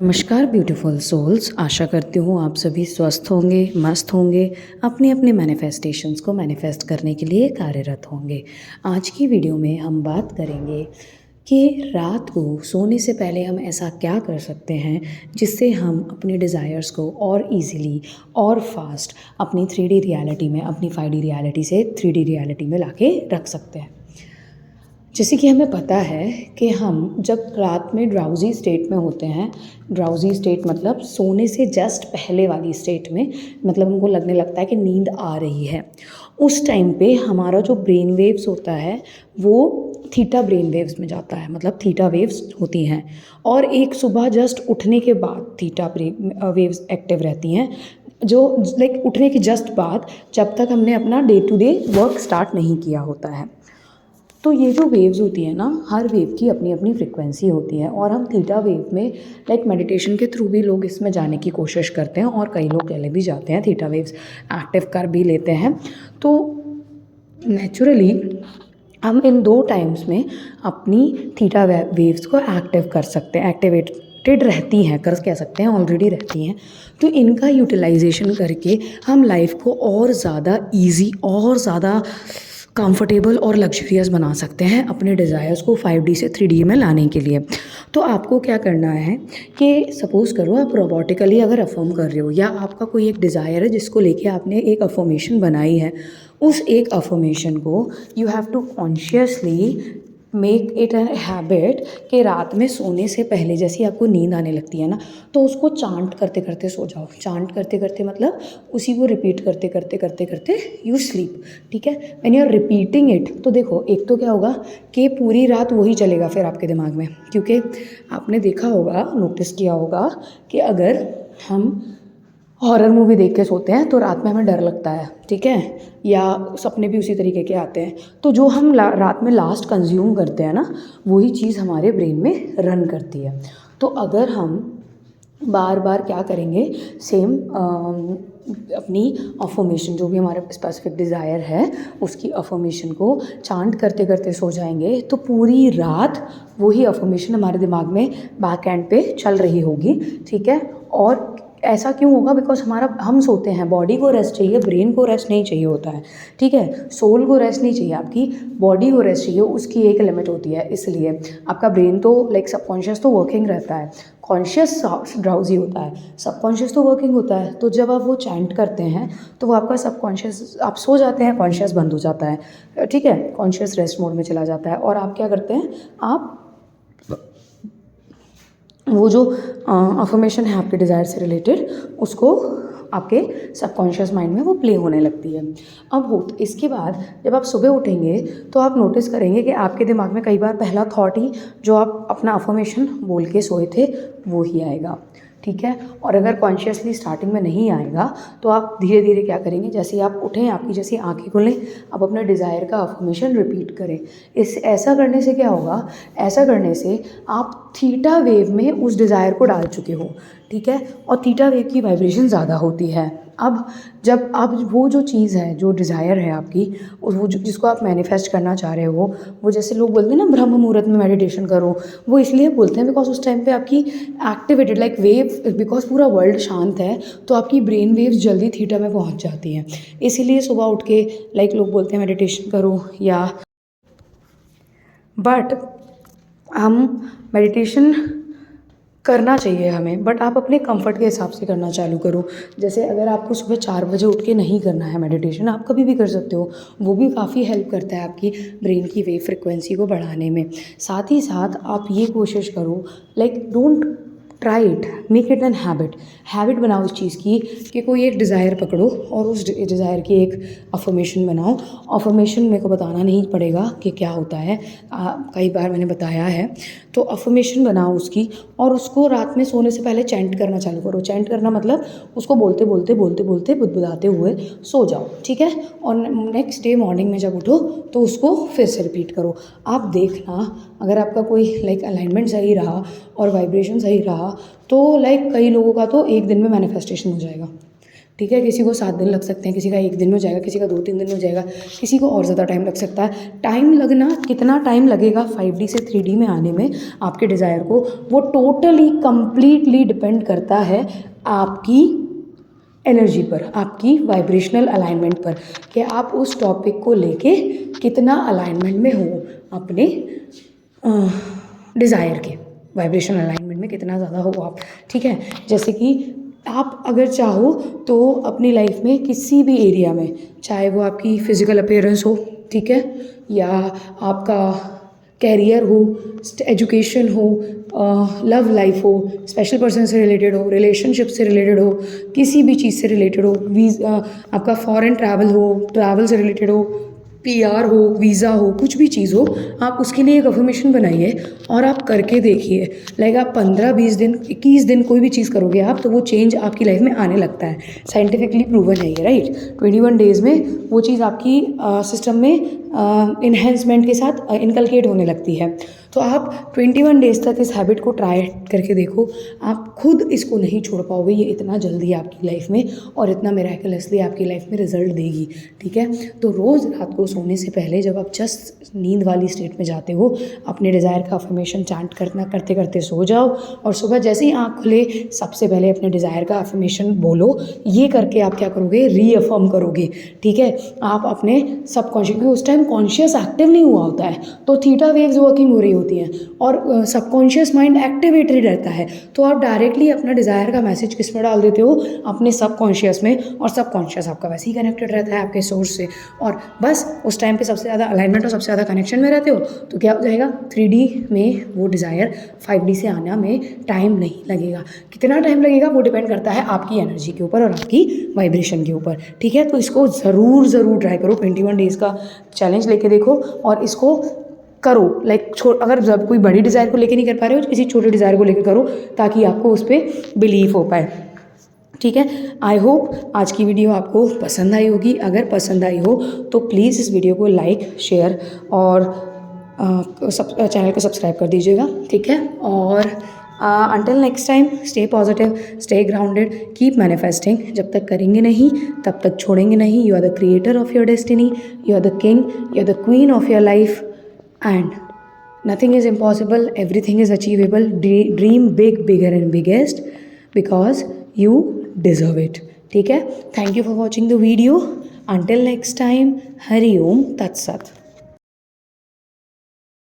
नमस्कार beautiful souls. आशा करती हूँ आप सभी स्वस्थ होंगे, मस्त होंगे, अपने अपने मैनिफेस्टेशंस को मैनिफेस्ट करने के लिए कार्यरत होंगे। आज की वीडियो में हम बात करेंगे कि रात को सोने से पहले हम ऐसा क्या कर सकते हैं जिससे हम अपने डिज़ायर्स को और इजीली और फास्ट अपनी 3D रियलिटी में, अपनी 5D रियलिटी से 3D रियलिटी में लाके रख सकते हैं। जैसे कि हमें पता है कि हम जब रात में ड्राउजी स्टेट में होते हैं, ड्राउजी स्टेट मतलब सोने से जस्ट पहले वाली स्टेट में, मतलब हमको लगने लगता है कि नींद आ रही है, उस टाइम पे हमारा जो ब्रेन वेव्स होता है वो थीटा ब्रेन वेव्स में जाता है, मतलब थीटा वेव्स होती हैं। और एक सुबह जस्ट उठने के बाद थीटा ब्रेन वेव्स एक्टिव रहती हैं, जो लाइक उठने के जस्ट बाद, जब तक हमने अपना day to day work start नहीं किया होता है। तो ये जो वेव्स होती है ना, हर वेव की अपनी अपनी फ्रिक्वेंसी होती है और हम थीटा वेव में लाइक मेडिटेशन के थ्रू भी लोग इसमें जाने की कोशिश करते हैं और कई लोग पहले भी जाते हैं, थीटा वेव्स एक्टिव कर भी लेते हैं। तो नेचुरली हम इन 2 टाइम्स में अपनी थीटा वेव्स को एक्टिव कर सकते हैं, एक्टिवेटेड रहती हैं, कर कह सकते हैं, ऑलरेडी रहती हैं। तो इनका यूटिलाइजेशन करके हम लाइफ को और ज़्यादा ईजी और ज़्यादा कंफर्टेबल और लग्जरियस बना सकते हैं अपने डिज़ायर्स को 5D से 3D में लाने के लिए। तो आपको क्या करना है कि सपोज़ करो आप रोबोटिकली अगर अफर्म कर रहे हो, या आपका कोई एक डिज़ायर है जिसको लेके आपने एक अफर्मेशन बनाई है, उस एक अफर्मेशन को you have to consciously make it an habit कि रात में सोने से पहले जैसे आपको नींद आने लगती है ना, तो उसको चांट करते करते सो जाओ। चांट करते करते मतलब उसी को रिपीट करते करते करते करते यू स्लीप। ठीक है, when you are repeating it, तो देखो एक तो क्या होगा कि पूरी रात वही चलेगा फिर आपके दिमाग में, क्योंकि आपने देखा होगा, नोटिस किया होगा कि अगर हम हॉरर मूवी देख के सोते हैं तो रात में हमें डर लगता है, ठीक है, या सपने भी उसी तरीके के आते हैं। तो जो हम रात में लास्ट कंज्यूम करते हैं ना, वही चीज़ हमारे ब्रेन में रन करती है। तो अगर हम बार बार क्या करेंगे, सेम अपनी अफर्मेशन, जो भी हमारा स्पेसिफिक डिज़ायर है उसकी अफर्मेशन को चांट करते करते सो जाएंगे, तो पूरी रात वही अफर्मेशन हमारे दिमाग में बैक एंड पे चल रही होगी। ठीक है, और ऐसा क्यों होगा? बिकॉज हम सोते हैं, बॉडी को रेस्ट चाहिए, ब्रेन को रेस्ट नहीं चाहिए होता है। ठीक है, सोल को रेस्ट नहीं चाहिए, आपकी बॉडी को रेस्ट चाहिए, उसकी एक लिमिट होती है। इसलिए आपका ब्रेन तो लाइक सबकॉन्शियस तो वर्किंग रहता है, कॉन्शियस ड्राउजी होता है, सबकॉन्शियस तो वर्किंग होता है। तो जब आप वो चैंट करते हैं तो वो आपका सबकॉन्शियस, आप सो जाते हैं, कॉन्शियस बंद हो जाता है। ठीक है, कॉन्शियस रेस्ट मोड में चला जाता है और आप क्या करते हैं, आप वो जो अफर्मेशन है आपके डिज़ायर से रिलेटेड, उसको आपके सबकॉन्शियस माइंड में वो प्ले होने लगती है। अब हो इसके बाद जब आप सुबह उठेंगे तो आप नोटिस करेंगे कि आपके दिमाग में कई बार पहला थॉट ही जो आप अपना अफर्मेशन बोल के सोए थे वो ही आएगा। ठीक है, और अगर कॉन्शियसली स्टार्टिंग में नहीं आएगा तो आप धीरे धीरे क्या करेंगे, जैसे आप उठें, आपकी जैसी आंखें खुलें, आप अपने डिज़ायर का अफर्मेशन रिपीट करें। ऐसा करने से क्या होगा, ऐसा करने से आप थीटा वेव में उस डिज़ायर को डाल चुके हो। ठीक है, और थीटा वेव की वाइब्रेशन ज़्यादा होती है। अब जब आप वो जो चीज़ है, जो डिज़ायर है आपकी, वो जिसको आप मैनिफेस्ट करना चाह रहे हो, वो जैसे लोग बोलते हैं ना ब्रह्म मुहूर्त में मेडिटेशन करो, वो इसलिए बोलते हैं बिकॉज उस टाइम पे आपकी एक्टिवेटेड लाइक वेव, बिकॉज पूरा वर्ल्ड शांत है तो आपकी ब्रेन वेव्स जल्दी थीटा में पहुंच जाती हैं। इसीलिए सुबह उठ के लाइक लोग बोलते हैं मेडिटेशन करो, या बट हम मेडिटेशन करना चाहिए हमें, बट आप अपने कंफर्ट के हिसाब से करना चालू करो। जैसे अगर आपको सुबह 4 बजे उठ के नहीं करना है मेडिटेशन, आप कभी भी कर सकते हो, वो भी काफ़ी हेल्प करता है आपकी ब्रेन की वेव फ्रिक्वेंसी को बढ़ाने में। साथ ही साथ आप ये कोशिश करो, like don't try it, make it an habit बनाओ इस चीज़ की कि कोई एक डिज़ायर पकड़ो और उस डिज़ायर की एक अफर्मेशन बनाओ। अफर्मेशन मेरे को बताना नहीं पड़ेगा कि क्या होता है, कई बार मैंने बताया है। तो अफर्मेशन बनाओ उसकी, और उसको रात में सोने से पहले चैंट करना चालू करो। चैंट करना मतलब उसको बोलते बोलते बोलते बोलते बुदबुदाते हुए सो जाओ। ठीक है, और नेक्स्ट डे मॉर्निंग में जब उठो तो उसको फिर से रिपीट करो। आप देखना, अगर आपका कोई लाइक अलाइनमेंट सही रहा और वाइब्रेशन सही रहा तो लाइक कई लोगों का तो एक दिन में मैनिफेस्टेशन हो जाएगा। ठीक है। किसी को 7 दिन लग सकते हैं, किसी का 1 दिन में हो जाएगा, किसी का 2-3 दिन में हो जाएगा, किसी को और ज़्यादा टाइम लग सकता है। टाइम लगना, कितना टाइम लगेगा 5D से 3D में आने में आपके डिज़ायर को, वो टोटली कम्प्लीटली डिपेंड करता है आपकी एनर्जी पर, आपकी वाइब्रेशनल अलाइनमेंट पर, कि आप उस टॉपिक को लेके कितना अलाइनमेंट में हो, अपने डिज़ायर के वाइब्रेशनल अलाइनमेंट में कितना ज़्यादा हो आप। ठीक है। जैसे कि आप अगर चाहो तो अपनी लाइफ में किसी भी एरिया में, चाहे वो आपकी फिज़िकल अपीयरेंस हो, ठीक है, या आपका कैरियर हो, एजुकेशन हो, लव लाइफ हो, स्पेशल पर्सन से रिलेटेड हो, रिलेशनशिप से रिलेटेड हो, किसी भी चीज़ से रिलेटेड हो, आपका फॉरेन ट्रैवल हो, ट्रैवल से रिलेटेड हो, PR हो, वीज़ा हो, कुछ भी चीज़ हो, आप उसके लिए एक अफर्मेशन बनाइए और आप करके देखिए। लाइक आप 15-20 दिन, 21 दिन कोई भी चीज़ करोगे आप, तो वो चेंज आपकी लाइफ में आने लगता है। साइंटिफिकली प्रूवन है ये, राइट। 21 डेज़ में वो चीज़ आपकी सिस्टम में इन्हेंसमेंट के साथ इनकलकेट होने लगती है। तो आप 21 डेज़ तक इस हैबिट को ट्राई करके देखो, आप खुद इसको नहीं छोड़ पाओगे। ये इतना जल्दी आपकी लाइफ में और इतना मिरेकलसली आपकी लाइफ में रिजल्ट देगी। ठीक है। तो रोज़ रात को सोने से पहले जब आप जस्ट नींद वाली स्टेट में जाते हो, अपने डिज़ायर का अफर्मेशन चैंट करते करते सो जाओ, और सुबह जैसे ही आँख खुले सबसे पहले अपने डिज़ायर का अफर्मेशन बोलो। ये करके आप क्या करोगे, रीअफर्म करोगे। ठीक है। आप अपने सबकॉन्शियस, क्योंकि उस टाइम कॉन्शियस एक्टिव नहीं हुआ होता है, तो थीटा वेव्स वर्किंग हो रही होती हैं और सबकॉन्शियस माइंड एक्टिवेटेड रहता है। तो आप डायरेक्टली अपना डिज़ायर का मैसेज किस में डाल देते हो, अपने सबकॉन्शियस में, और सबकॉन्शियस आपका वैसे ही कनेक्टेड रहता है आपके सोर्स से, और बस उस टाइम पे सबसे ज़्यादा अलाइनमेंट और सबसे ज़्यादा कनेक्शन में रहते हो। तो क्या हो जाएगा, 3D में वो डिज़ायर 5D से आना में टाइम नहीं लगेगा। कितना टाइम लगेगा वो डिपेंड करता है आपकी एनर्जी के ऊपर और आपकी वाइब्रेशन के ऊपर। ठीक है। तो इसको ज़रूर ट्राई करो, 21 डेज़ का चैलेंज लेके देखो और इसको करो। लाइक अगर कोई बड़ी डिज़ायर को लेके नहीं कर पा रहे हो, किसी छोटे डिज़ायर को लेकर करो, ताकि आपको उस पर बिलीव हो पाए। ठीक है। आई होप आज की वीडियो आपको पसंद आई होगी। अगर पसंद आई हो तो प्लीज़ इस वीडियो को लाइक, शेयर और चैनल को सब्सक्राइब कर दीजिएगा। ठीक है। और until next time, stay positive, stay grounded, keep manifesting. जब तक करेंगे नहीं तब तक छोड़ेंगे नहीं। You are the creator of your destiny, you are the king, you are the queen of your life, and nothing is impossible, everything is achievable. Dream big, bigger and biggest, because you deserve it. ठीक है। Thank you for watching the video. Until next time, Hari Om Tat Sat.